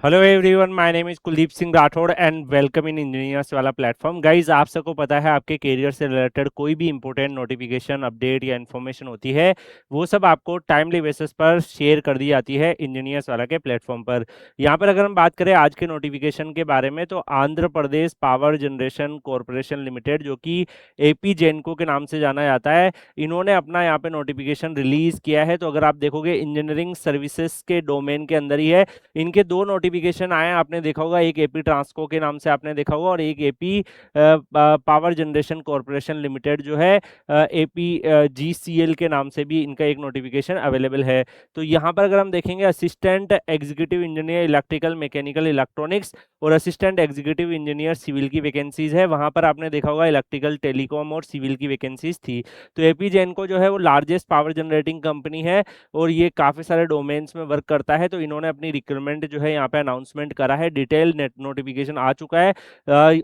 Hello everyone, my name is Kuldeep Singh Rathore and welcome in engineers वाला platform. Guys, आप सबको पता है आपके करियर से रिलेटेड कोई भी इंपॉर्टेंट नोटिफिकेशन, अपडेट या इन्फॉर्मेशन होती है, वो सब आपको टाइमली बेसिस पर शेयर कर दी जाती है इंजीनियर्स वाला के प्लेटफॉर्म पर। यहाँ पर अगर हम बात करें आज के नोटिफिकेशन के बारे में, तो Andhra Pradesh power generation corporation limited, जो कि एपी जेनको के नाम से जाना जाता है, इन्होंने अपना यहाँ पे नोटिफिकेशन रिलीज किया है। तो अगर आप देखोगे, इंजीनियरिंग सर्विसेज के डोमेन के अंदर ही है। इनके दो नोटिफिकेशन आए हैं, आपने देखा होगा, एक एपी ट्रांसको के नाम से आपने देखा होगा, और एक AP power generation corporation limited जो है, एपी जीसीएल के नाम से भी इनका एक नोटिफिकेशन अवेलेबल है। तो यहाँ पर अगर हम देखेंगे, assistant executive engineer electrical mechanical electronics और असिस्टेंट एग्जीक्यूटिव इंजीनियर सिविल की वैकेंसीज है। वहाँ पर आपने देखा होगा इलेक्ट्रिकल, टेलीकॉम और सिविल की वैकेंसीज थी। तो एपी जेनको जो है वो लार्जेस्ट पावर जनरेटिंग कंपनी है और ये काफ़ी सारे डोमेन्स में वर्क करता है। तो इन्होंने अपनी रिक्रूटमेंट जो है यहाँ पे अनाउंसमेंट करा है, डिटेल नेट नोटिफिकेशन आ चुका है।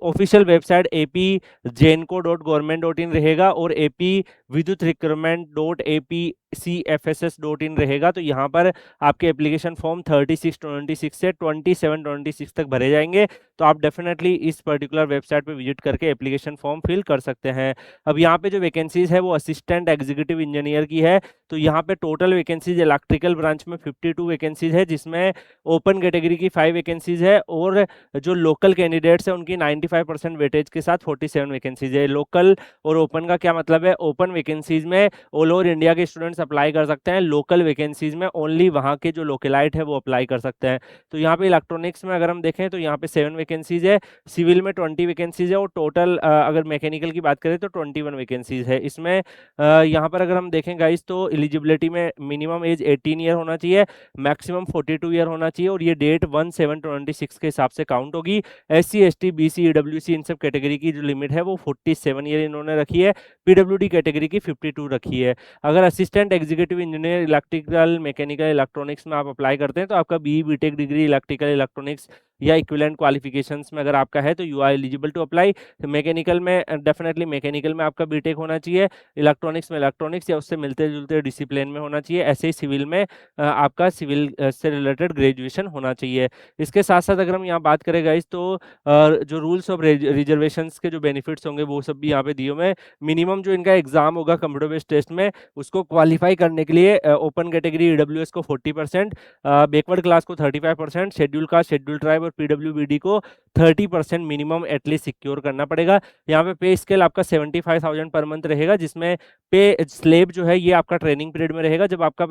ऑफिशियल वेबसाइट apjenco.government.in रहेगा और AP विद्युत recruitment.apcfss.in रहेगा। तो यहाँ पर आपके एप्लीकेशन फॉर्म 36/26 से 27/26 तक भरे जाएंगे। तो आप डेफिनेटली इस पर्टिकुलर वेबसाइट पे विजिट करके एप्लीकेशन फॉर्म फिल कर सकते हैं। अब यहाँ पे जो वैकेंसीज है वो असिस्टेंट एग्जीक्यूटिव इंजीनियर की है। तो यहाँ पे टोटल वैकेंसीज इलेक्ट्रिकल ब्रांच में 52 वैकेंसीज है, जिसमें ओपन कैटेगरी की 5 वैकेंसीज है और जो लोकल कैंडिडेट्स है उनकी 95% वेटेज के साथ 47 वैकेंसीज है। लोकल और ओपन का क्या मतलब है? ओपन वैकेंसीज में ऑल ओवर इंडिया के स्टूडेंट्स अप्लाई कर सकते हैं, लोकल वैकेंसीज में ओनली वहाँ के जो लोकेलाइट है वो अप्लाई कर सकते हैं। तो यहाँ पे इलेक्ट्रॉनिक्स में अगर हम देखें तो यहाँ पे 7 वैकेंसीज है, सिविल में 20 वैकेंसीज है और टोटल अगर मैकेनिकल की बात करें तो 21 वैकेंसीज है। इसमें यहाँ पर अगर हम देखें गाइस, तो एलिजिबिलिटी में मिनिमम एज 18 ईयर होना चाहिए, मैक्सिमम 42 ईयर होना चाहिए और ये डेट 1/7/26 के हिसाब से काउंट होगी। SC ST BC EWC इन सब कैटेगरी की जो लिमिट है वो 47 ईयर इन्होंने रखी है, PWD कैटेगरी की 52 रखी है। अगर assistant executive engineer electrical mechanical electronics में आप अप्लाई करते हैं तो आपका BE BTech degree electrical electronics या इक्विवेलेंट क्वालिफिकेशंस में अगर आपका है तो you are eligible to apply. Mechanical में डेफिनेटली मैकेनिकल में आपका बीटेक होना चाहिए, इलेक्ट्रॉनिक्स में इलेक्ट्रॉनिक्स या उससे मिलते जुलते डिसिप्लिन में होना चाहिए, ऐसे ही सिविल में आपका सिविल से रिलेटेड ग्रेजुएशन होना चाहिए। इसके साथ साथ अगर हम यहाँ बात करें गाइस, तो जो रूल्स ऑफ रिजर्वेशंस के जो बेनिफिट्स होंगे वो सब भी यहाँ पे दिए हुए हैं। मिनिमम जो इनका एग्जाम होगा कंप्यूटर बेस्ड टेस्ट में, उसको क्वालिफाई करने के लिए ओपन कैटेगरी EWS को 40%, बैकवर्ड क्लास को 35%, शेड्यूल कास्ट, शेड्यूल ट्राइब और PWBD को 30% मिनिमम एटलीस्ट सिक्योर करना पड़ेगा। यहाँ पे पे स्केल आपका 75,000 पर मंथ रहेगा, जिसमें पे स्लेब जो है ये आपका ट्रेनिंग पीरियड में रहेगा। जब आपका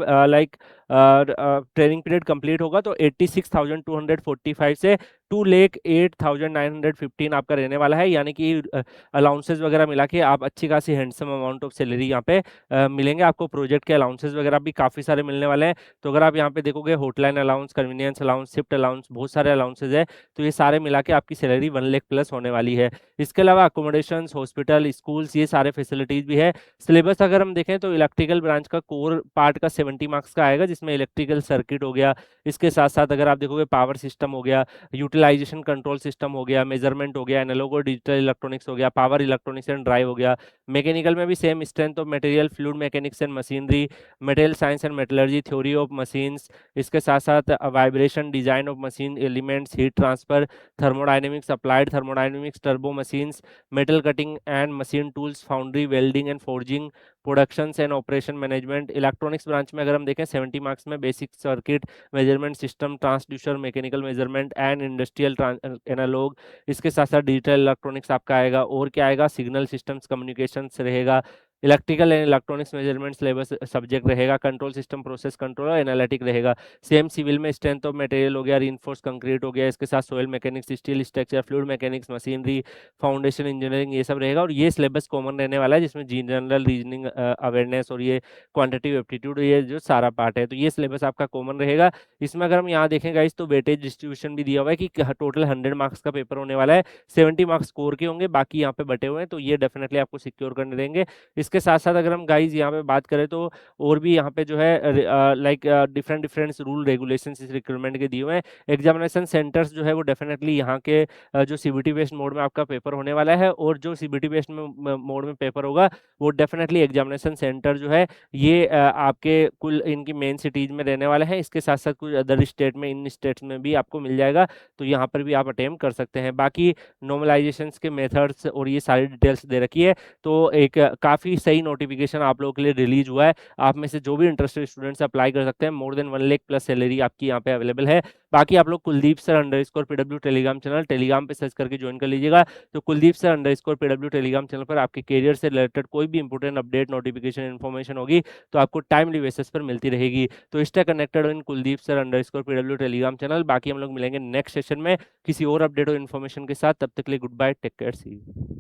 ट्रेनिंग पीरियड कंप्लीट होगा तो 86,245 से 2,08,915 आपका रहने वाला है, यानी कि अलाउंसेस वगैरह मिला के आप अच्छी खासी हैंडसम अमाउंट ऑफ सैलरी यहाँ पे मिलेंगे आपको। प्रोजेक्ट के अलाउंसेस वगैरह भी काफ़ी सारे मिलने वाले हैं। तो अगर आप यहाँ पे देखोगे, hotline allowance, convenience allowance, shift allowance, बहुत सारे अलाउंसेज है। तो ये सारे मिला के आपकी सैलरी 1 लाख प्लस होने वाली है। इसके अलावा अकोमोडेशन, हॉस्पिटल, स्कूल्स, ये सारे फैसिलिटीज भी है। सिलेबस अगर हम देखें तो इलेक्ट्रिकल ब्रांच का कोर पार्ट का 70 मार्क्स का आएगा, जिसमें इलेक्ट्रिकल सर्किट हो गया। इसके साथ साथ अगर आप देखोगे, पावर सिस्टम हो गया, यूटिलाइजेशन कंट्रोल सिस्टम हो गया, मेजरमेंट हो गया, एनालॉग और डिजिटल इलेक्ट्रॉनिक्स हो गया, पावर इलेक्ट्रॉनिक्स एंड ड्राइव हो गया। मैकेनिकल में भी same, strength of material, fluid mechanics and machinery, material science and metallurgy, theory of machines. इसके साथ साथ vibration, design of machine elements, heat transfer, thermodynamics, applied thermodynamics, turbo machines, metal cutting and machine tools, foundry, welding and forging, productions and operation management. Electronics branch में अगर हम देखें 70 marks में basic circuit, measurement system, transducer, mechanical measurement and industrial analog. इसके साथ साथ digital electronics आपका आएगा, और क्या आएगा, सिग्नल सिस्टम्स कम्युनिकेशंस रहेगा, electrical and electronics measurement syllabus subject रहेगा, कंट्रोल सिस्टम, प्रोसेस कंट्रोल और एनालिटिक रहेगा। सेम सिविल में स्ट्रेंथ ऑफ मटेरियल हो गया, रीइंफोर्स कंक्रीट हो गया, इसके साथ soil mechanics, steel structure, fluid mechanics, machinery, foundation engineering, ये सब रहेगा। और ये सिलेबस कॉमन रहने वाला है, जिसमें जनरल रीजनिंग अवेयरनेस और ये क्वांटिटिव एप्टीट्यूड, ये जो सारा पार्ट है, तो ये सिलेबस आपका कॉमन रहेगा। इसमें अगर हम यहाँ देखें गाइस, तो वेटेज डिस्ट्रीब्यूशन भी दिया हुआ है कि टोटल 100 मार्क्स का पेपर होने वाला है, 70 मार्क्स स्कोर के होंगे, बाकी यहाँ पे बटे हुए हैं। तो ये डेफिनेटली आपको सिक्योर करने देंगे। इसके साथ साथ अगर हम गाइज यहाँ पे बात करें तो और भी यहाँ पे जो है like different different rule regulation इस रिक्रूटमेंट के दिए हुए हैं। एग्जामिनेशन सेंटर्स जो है वो डेफिनेटली यहाँ के जो सीबीटी बेस्ड मोड में आपका पेपर होने वाला है, और जो सीबीटी बेस्ड मोड में पेपर होगा वो डेफिनेटली एग्जामिनेशन सेंटर जो है ये आपके कुल इनकी मेन सिटीज में रहने वाले हैं। इसके साथ साथ कुछ अदर स्टेट में, इन स्टेट्स में भी आपको मिल जाएगा, तो यहाँ पर भी आप अटेम्प्ट कर सकते हैं। बाकी नॉर्मलाइजेशंस के मेथड्स और ये सारी डिटेल्स दे रखी है। तो एक काफ़ी सही नोटिफिकेशन आप लोगों के लिए रिलीज हुआ है। आप में से जो भी इंटरेस्टेड स्टूडेंट्स अप्लाई कर सकते हैं। More than 1 lakh plus salary आपकी यहाँ पे अवेलेबल है। बाकी आप लोग Kuldeep sir underscore PW Telegram channel Telegram पे सर्च करके ज्वाइन कर लीजिएगा। तो Kuldeep sir underscore PW Telegram channel पर आपके करियर से रिलेटेड कोई भी इंपोर्टेंट अपडेट, नोटिफिकेशन, इन्फॉर्मेशन होगी तो आपको टाइमली बेसिस पर मिलती रहेगी। तो stay connected in Kuldeep sir underscore PW Telegram channel. बाकी हम लोग मिलेंगे नेक्स्ट सेशन में किसी और अपडेट और इन्फॉर्मेशन के साथ। तब तक के लिए goodbye, take care, see you.